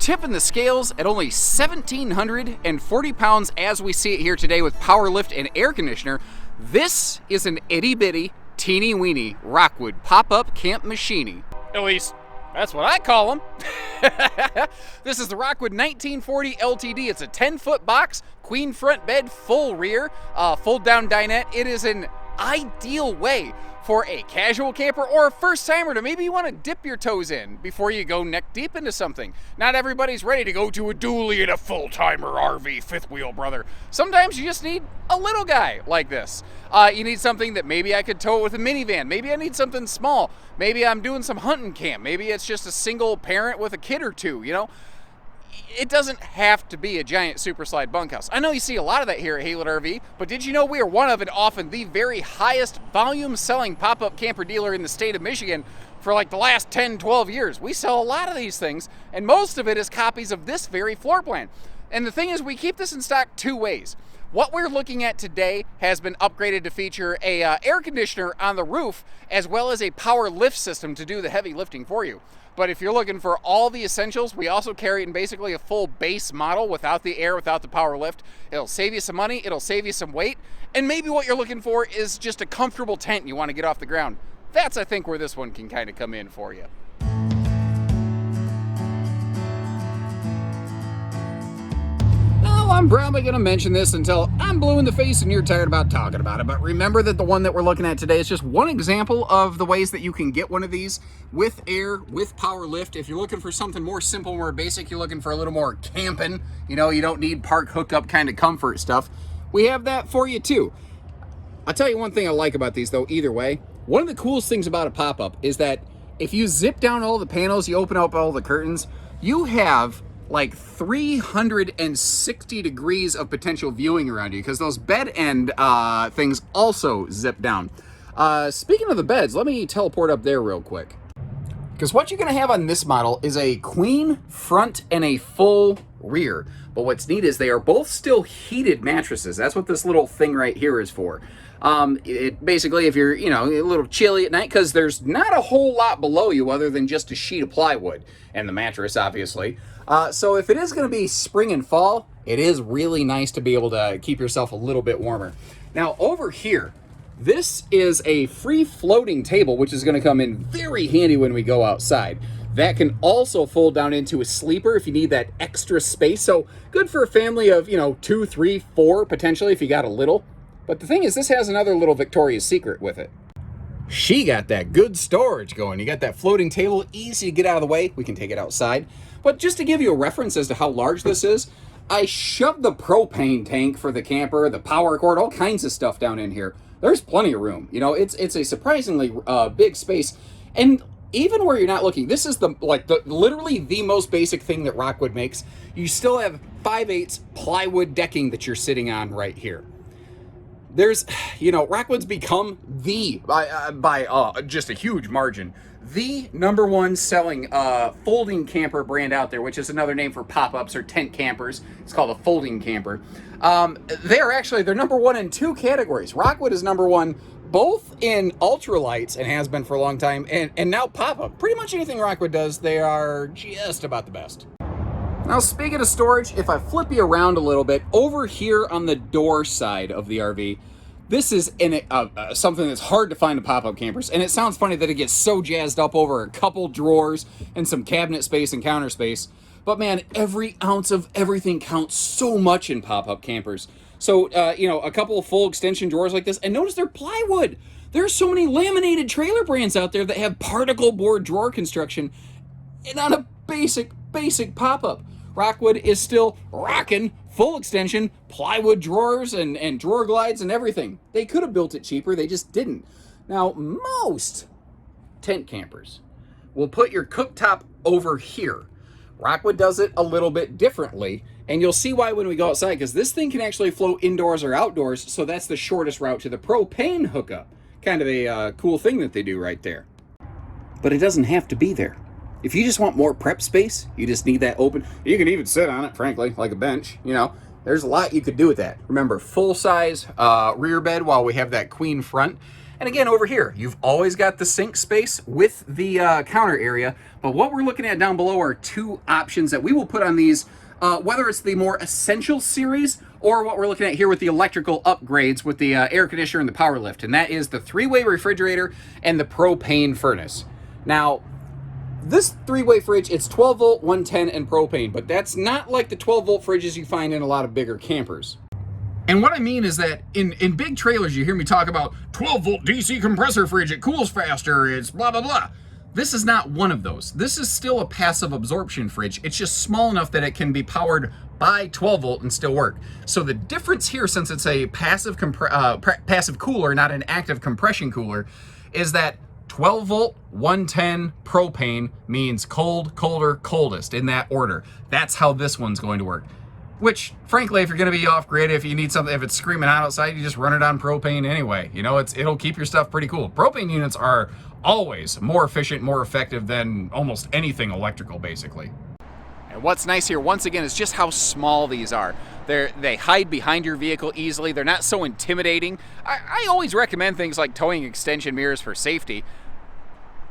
tipping the scales at only 1,740 pounds as we see it here today with power lift and air conditioner. This is an itty-bitty, teeny-weeny Rockwood pop-up camp machine. At least, that's what I call them. This is the Rockwood 1940 LTD. It's a 10-foot box, queen front bed, full rear, fold-down dinette. It is an ideal way for a casual camper or a first-timer to maybe you want to dip your toes in before you go neck deep into something. Not everybody's ready to go to a dually in a full-timer RV, fifth wheel, brother. Sometimes you just need a little guy like this. You need something that maybe I could tow with a minivan. Maybe I need something small. Maybe I'm doing some hunting camp. Maybe it's just a single parent with a kid or two, you know? It doesn't have to be a giant super slide bunkhouse. I know you see a lot of that here at Haylet RV, but did you know we are one of and often the very highest volume selling pop-up camper dealer in the state of Michigan for like the last 10, 12 years. We sell a lot of these things, and most of it is copies of this very floor plan. And the thing is, we keep this in stock two ways. What we're looking at today has been upgraded to feature a air conditioner on the roof, as well as a power lift system to do the heavy lifting for you. But if you're looking for all the essentials, we also carry it in basically a full base model without the air, without the power lift. It'll save you some money, it'll save you some weight, and maybe what you're looking for is just a comfortable tent you want to get off the ground. That's, I think, where this one can kind of come in for you. I'm probably going to mention this until I'm blue in the face and you're tired about talking about it, but remember that the one that we're looking at today is just one example of the ways that you can get one of these with air, with power lift. If you're looking for something more simple, more basic, you're looking for a little more camping, you know, you don't need park hookup kind of comfort stuff, we have that for you too. I'll tell you one thing I like about these though, either way. One of the coolest things about a pop-up is that if you zip down all the panels, you open up all the curtains, you have like 360 degrees of potential viewing around you because those bed end things also zip down. Speaking of the beds, let me teleport up there real quick. Because what you're going to have on this model is a queen front and a full rear. But what's neat is they are both still heated mattresses. That's what this little thing right here is for. It basically, if you're, you know, a little chilly at night, because there's not a whole lot below you other than just a sheet of plywood and the mattress, obviously. So if it is going to be spring and fall, it is really nice to be able to keep yourself a little bit warmer. Now over here, this is a free floating table, which is going to come in very handy when we go outside. That can also fold down into a sleeper if you need that extra space. So good for a family of, you know, 2, 3, 4, potentially if you got a little. But the thing is, this has another little Victoria's Secret with it. She got that good storage going. You got that floating table, easy to get out of the way. We can take it outside. But just to give you a reference as to how large this is, I shoved the propane tank for the camper, the power cord, all kinds of stuff down in here. There's plenty of room. You know, it's a surprisingly big space. And even where you're not looking, this is literally the most basic thing that Rockwood makes. You still have 5/8 plywood decking that you're sitting on right here. There's, you know, Rockwood's become the, by just a huge margin, the #1 selling folding camper brand out there, which is another name for pop-ups or tent campers. It's called a folding camper. They're #1 in 2 categories. Rockwood is #1 both in ultralights and has been for a long time, and now pop-up. Pretty much anything Rockwood does, they are just about the best. Now, speaking of storage, if I flip you around a little bit, over here on the door side of the RV, this is something that's hard to find in pop-up campers. And it sounds funny that it gets so jazzed up over a couple drawers and some cabinet space and counter space. But man, every ounce of everything counts so much in pop-up campers. So, you know, a couple of full extension drawers like this. And notice they're plywood. There's so many laminated trailer brands out there that have particle board drawer construction. And on a basic pop-up, Rockwood is still rocking full extension plywood drawers and drawer glides and everything. They could have built it cheaper, they just didn't. Now, most tent campers will put your cooktop over here. Rockwood does it a little bit differently, and you'll see why when we go outside, because this thing can actually float indoors or outdoors, so that's the shortest route to the propane hookup. Kind of a cool thing that they do right there. But it doesn't have to be there. If you just want more prep space, you just need that open. You can even sit on it, frankly, like a bench. You know, there's a lot you could do with that. Remember, full-size rear bed while we have that queen front. And again, over here, you've always got the sink space with the counter area. But what we're looking at down below are two options that we will put on these, whether it's the more essential series or what we're looking at here with the electrical upgrades with the air conditioner and the power lift. And that is the 3-way refrigerator and the propane furnace. Now, this 3-way fridge, it's 12 volt, 110, and propane, but that's not like the 12 volt fridges you find in a lot of bigger campers. And what I mean is that in big trailers, you hear me talk about 12 volt DC compressor fridge, it cools faster, it's blah, blah, blah. This is not one of those. This is still a passive absorption fridge. It's just small enough that it can be powered by 12 volt and still work. So the difference here, since it's a passive cooler, not an active compression cooler, is that 12 volt, 110 propane means cold, colder, coldest in that order. That's how this one's going to work. Which, frankly, if you're going to be off grid, if you need something, if it's screaming out outside, you just run it on propane anyway. You know, it'll keep your stuff pretty cool. Propane units are always more efficient, more effective than almost anything electrical, basically. And what's nice here, once again, is just how small these are. They hide behind your vehicle easily. They're not so intimidating. I always recommend things like towing extension mirrors for safety.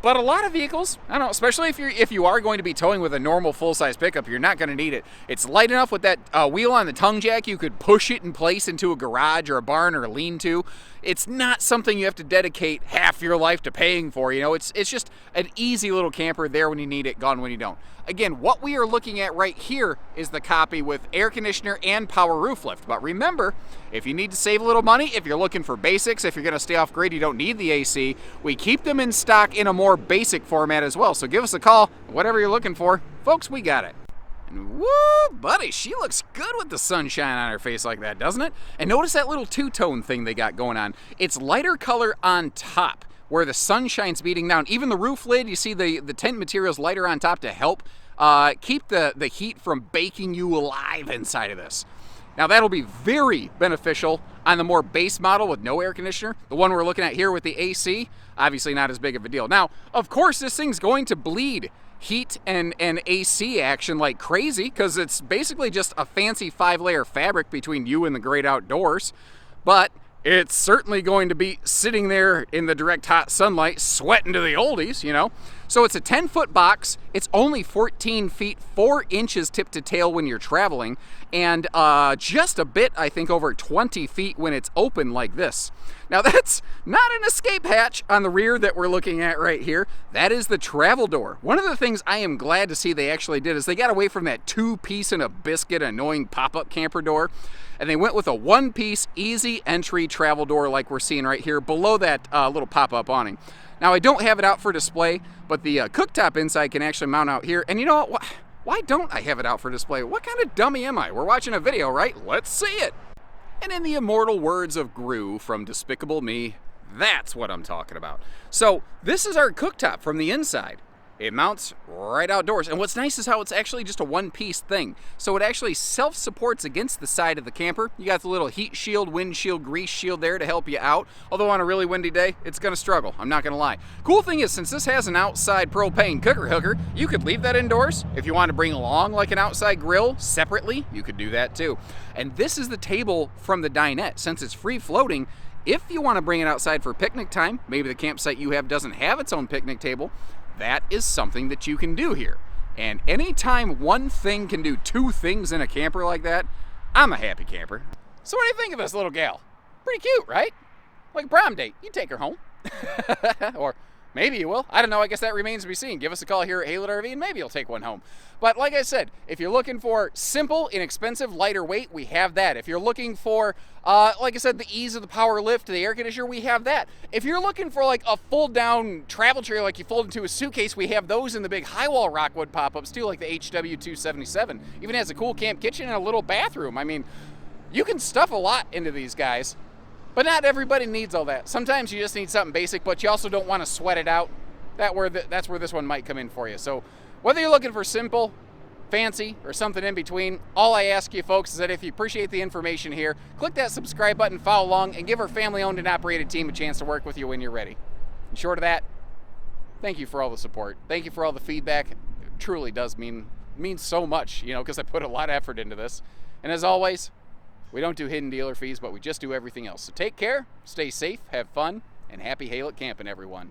But a lot of vehicles, I don't know, especially if you are going to be towing with a normal full-size pickup, you're not going to need it. It's light enough with that wheel on the tongue jack, you could push it in place into a garage or a barn or a lean-to. It's not something you have to dedicate half your life to paying for. You know, it's just an easy little camper, there when you need it, gone when you don't. Again, what we are looking at right here is the copy with air conditioner and power roof lift. But remember, if you need to save a little money, if you're looking for basics, if you're going to stay off grid, you don't need the AC, we keep them in stock in a more basic format as well. So give us a call, whatever you're looking for. Folks, we got it. And woo, buddy, she looks good with the sunshine on her face like that, doesn't it? And notice that little two-tone thing they got going on. It's lighter color on top, where the sunshine's beating down. Even the roof lid, you see the tent material's lighter on top to help keep the heat from baking you alive inside of this. Now that'll be very beneficial on the more base model with no air conditioner. The one we're looking at here with the AC, obviously not as big of a deal. Now, of course, this thing's going to bleed heat and AC action like crazy because it's basically just a fancy 5-layer fabric between you and the great outdoors. But it's certainly going to be sitting there in the direct hot sunlight, sweating to the oldies, you know. So it's a 10-foot box. It's only 14 feet, 4 inches tip to tail when you're traveling, and just a bit, I think, over 20 feet when it's open like this. Now that's not an escape hatch on the rear that we're looking at right here. That is the travel door. One of the things I am glad to see they actually did is they got away from that 2-piece and a biscuit annoying pop-up camper door, and they went with a 1-piece easy entry travel door like we're seeing right here below that little pop-up awning. Now I don't have it out for display, but the cooktop inside can actually mount out here. And you know what? Why don't I have it out for display? What kind of dummy am I? We're watching a video, right? Let's see it. And in the immortal words of Gru from Despicable Me, that's what I'm talking about. So this is our cooktop from the inside. It mounts right outdoors. And what's nice is how it's actually just a 1-piece thing. So it actually self-supports against the side of the camper. You got the little heat shield, wind shield, grease shield there to help you out. Although on a really windy day, it's going to struggle. I'm not going to lie. Cool thing is, since this has an outside propane cooker hooker, you could leave that indoors. If you want to bring along like an outside grill separately, you could do that too. And this is the table from the dinette. Since it's free floating, if you want to bring it outside for picnic time, maybe the campsite you have doesn't have its own picnic table, that is something that you can do here. And anytime one thing can do 2 things in a camper like that, I'm a happy camper. So what do you think of this little gal? Pretty cute, right? Like a prom date, you take her home. Or maybe you will. I don't know, I guess that remains to be seen. Give us a call here at Haylet RV and maybe you'll take one home. But like I said, if you're looking for simple, inexpensive, lighter weight, we have that. If you're looking for, like I said, the ease of the power lift, the air conditioner, we have that. If you're looking for like a fold-down travel trailer like you fold into a suitcase, we have those in the big high-wall Rockwood pop-ups too, like the HW277. Even has a cool camp kitchen and a little bathroom. I mean, you can stuff a lot into these guys. But not everybody needs all that. Sometimes you just need something basic, but you also don't want to sweat it out. That's where this one might come in for you. So whether you're looking for simple, fancy, or something in between, all I ask you folks is that if you appreciate the information here, click that subscribe button, follow along, and give our family-owned and operated team a chance to work with you when you're ready. And short of that, thank you for all the support. Thank you for all the feedback. It truly does mean so much, you know, because I put a lot of effort into this. And as always, we don't do hidden dealer fees, but we just do everything else. So take care, stay safe, have fun, and and happy haylet camping, everyone.